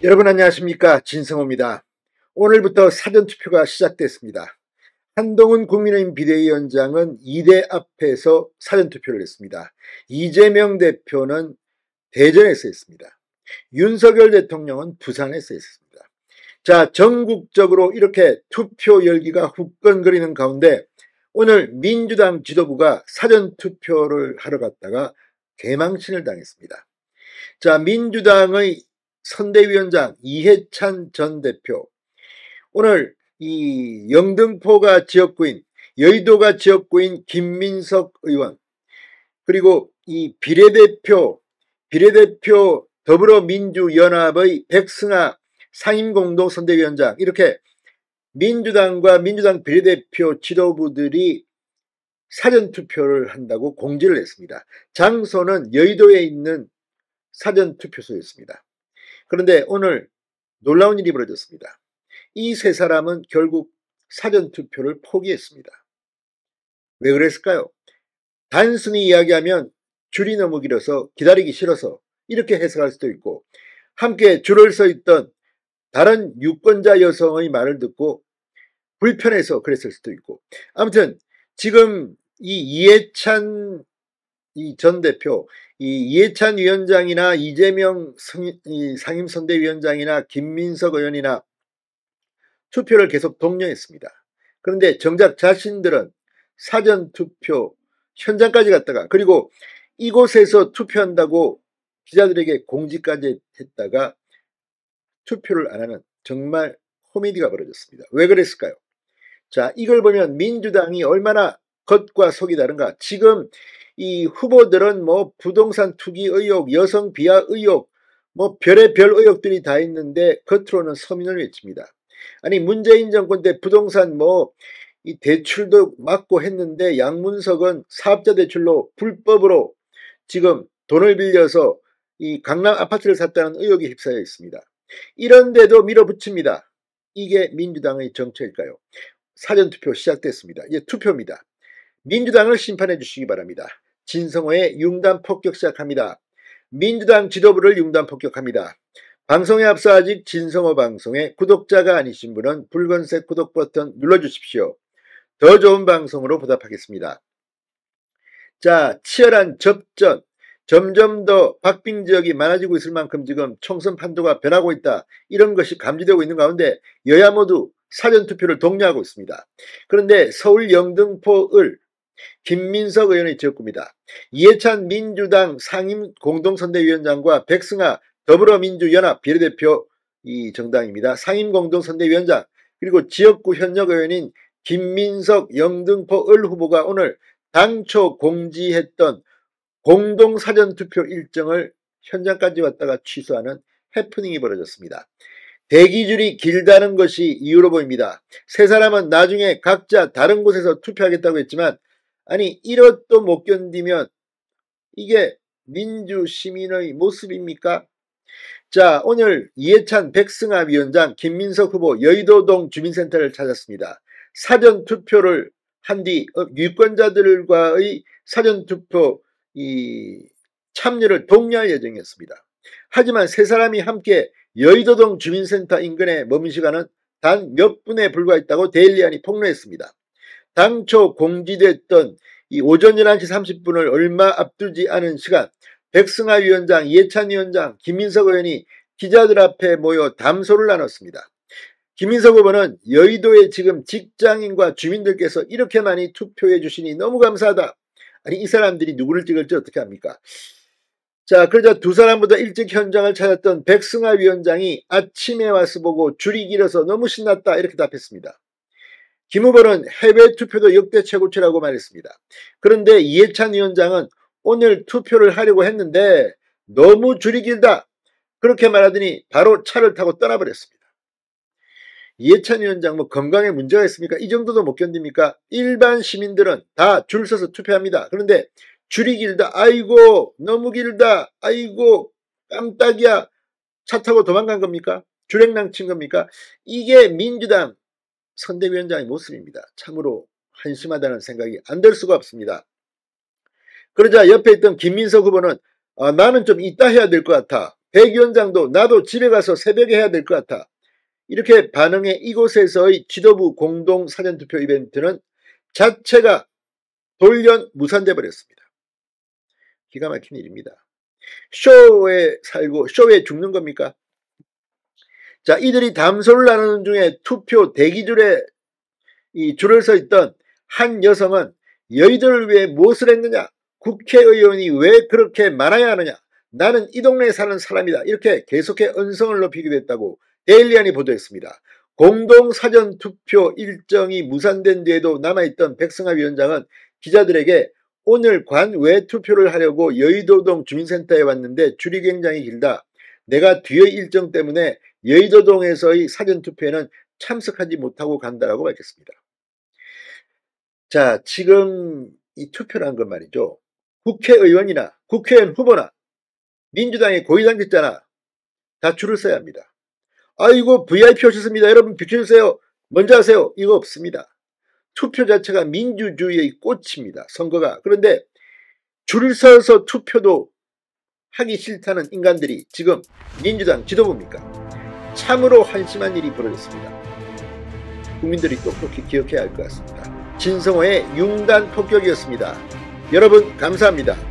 여러분 안녕하십니까, 진성호입니다. 오늘부터 사전투표가 시작됐습니다. 한동훈 국민의힘 비대위원장은 2대 앞에서 사전투표를 했습니다. 이재명 대표는 대전에서 했습니다. 윤석열 대통령은 부산에서 했습니다. 자, 전국적으로 이렇게 투표 열기가 후끈거리는 가운데 오늘 민주당 지도부가 사전투표를 하러 갔다가 개망신을 당했습니다. 자, 민주당의 선대위원장 이해찬 전 대표, 오늘 이 영등포가 지역구인, 여의도가 지역구인 김민석 의원, 그리고 이 비례대표 더불어민주연합의 백승하 상임공동선대위원장, 이렇게 민주당과 민주당 비례대표 지도부들이 사전투표를 한다고 공지를 했습니다. 장소는 여의도에 있는 사전투표소였습니다. 그런데 오늘 놀라운 일이 벌어졌습니다. 이 세 사람은 결국 사전투표를 포기했습니다. 왜 그랬을까요? 단순히 이야기하면 줄이 너무 길어서 기다리기 싫어서 이렇게 해석할 수도 있고, 함께 줄을 서 있던 다른 유권자 여성의 말을 듣고 불편해서 그랬을 수도 있고, 아무튼 지금 이 이해찬 전 대표, 이해찬 위원장이나 이재명 상임선대위원장이나 김민석 의원이나 투표를 계속 독려했습니다. 그런데 정작 자신들은 사전투표 현장까지 갔다가, 그리고 이곳에서 투표한다고 기자들에게 공지까지 했다가 투표를 안 하는 정말 코미디가 벌어졌습니다. 왜 그랬을까요? 자, 이걸 보면 민주당이 얼마나 겉과 속이 다른가. 지금 이 후보들은 뭐 부동산 투기 의혹, 여성 비하 의혹, 뭐 별의별 의혹들이 다 있는데 겉으로는 서민을 외칩니다. 아니, 문재인 정권 때 부동산 뭐 이 대출도 막고 했는데 양문석은 사업자 대출로 불법으로 지금 돈을 빌려서 이 강남 아파트를 샀다는 의혹에 휩싸여 있습니다. 이런데도 밀어붙입니다. 이게 민주당의 정체일까요? 사전투표 시작됐습니다. 이제 투표입니다. 민주당을 심판해 주시기 바랍니다. 진성호의 융단 폭격 시작합니다. 민주당 지도부를 융단 폭격합니다. 방송에 앞서 아직 진성호 방송에 구독자가 아니신 분은 붉은색 구독 버튼 눌러주십시오. 더 좋은 방송으로 보답하겠습니다. 자, 치열한 접전, 점점 더 박빙 지역이 많아지고 있을 만큼 지금 총선 판도가 변하고 있다, 이런 것이 감지되고 있는 가운데 여야 모두 사전투표를 독려하고 있습니다. 그런데 서울 영등포을 김민석 의원의 지역구입니다. 이해찬 민주당 상임 공동선대위원장과 백승하 더불어민주연합 비례대표 이 정당입니다. 상임 공동선대위원장, 그리고 지역구 현역 의원인 김민석 영등포을 후보가 오늘 당초 공지했던 공동사전투표 일정을 현장까지 왔다가 취소하는 해프닝이 벌어졌습니다. 대기줄이 길다는 것이 이유로 보입니다. 세 사람은 나중에 각자 다른 곳에서 투표하겠다고 했지만, 아니, 이것도 못 견디면 이게 민주시민의 모습입니까? 자, 오늘 이해찬 백승하 위원장, 김민석 후보 여의도동 주민센터를 찾았습니다. 사전투표를 한 뒤 유권자들과의 사전투표 참여를 독려할 예정이었습니다. 하지만 세 사람이 함께 여의도동 주민센터 인근에 머문 시간은 단 몇 분에 불과했다고 데일리안이 폭로했습니다. 당초 공지됐던 이 오전 11시 30분을 얼마 앞두지 않은 시간, 백승하 위원장, 이해찬 위원장, 김민석 의원이 기자들 앞에 모여 담소를 나눴습니다. 김민석 후보는 여의도에 지금 직장인과 주민들께서 이렇게 많이 투표해 주시니 너무 감사하다. 아니, 이 사람들이 누구를 찍을지 어떻게 합니까? 자, 그러자 두 사람보다 일찍 현장을 찾았던 백승하 위원장이 아침에 와서 보고 줄이 길어서 너무 신났다, 이렇게 답했습니다. 김 후보는 해외 투표도 역대 최고치라고 말했습니다. 그런데 이해찬 위원장은 오늘 투표를 하려고 했는데 너무 줄이 길다, 그렇게 말하더니 바로 차를 타고 떠나버렸습니다. 이해찬 위원장 뭐 건강에 문제가 있습니까? 이 정도도 못 견딥니까? 일반 시민들은 다 줄 서서 투표합니다. 그런데 줄이 길다, 아이고 너무 길다, 아이고 깜짝이야, 차 타고 도망간 겁니까? 주행랑 친 겁니까? 이게 민주당 선대위원장의 모습입니다. 참으로 한심하다는 생각이 안 들 수가 없습니다. 그러자 옆에 있던 김민석 후보는 나는 좀 이따 해야 될 것 같아, 백 위원장도 나도 집에 가서 새벽에 해야 될 것 같아. 이렇게 반응해 이곳에서의 지도부 공동 사전투표 이벤트는 자체가 돌연 무산돼 버렸습니다. 기가 막힌 일입니다. 쇼에 살고 쇼에 죽는 겁니까? 자, 이들이 담소를 나누는 중에 투표 대기줄에 줄을 서 있던 한 여성은 여의도를 위해 무엇을 했느냐? 국회의원이 왜 그렇게 많아야 하느냐? 나는 이 동네에 사는 사람이다. 이렇게 계속해 언성을 높이기도 했다고 데일리안이 보도했습니다. 공동 사전투표 일정이 무산된 뒤에도 남아있던 백승하 위원장은 기자들에게 오늘 관외 투표를 하려고 여의도동 주민센터에 왔는데 줄이 굉장히 길다. 내가 뒤의 일정 때문에 여의도동에서의 사전투표에는 참석하지 못하고 간다라고 밝혔습니다. 자, 지금 이 투표란 건 말이죠. 국회의원이나 국회의원 후보나 민주당의 고위당직자나 다 줄을 서야 합니다. 아이고 VIP 오셨습니다. 여러분 비켜주세요. 먼저 하세요. 이거 없습니다. 투표 자체가 민주주의의 꽃입니다. 선거가. 그런데 줄 서서 투표도 하기 싫다는 인간들이 지금 민주당 지도부입니까? 참으로 한심한 일이 벌어졌습니다. 국민들이 똑똑히 기억해야 할 것 같습니다. 진성호의 융단 폭격이었습니다. 여러분 감사합니다.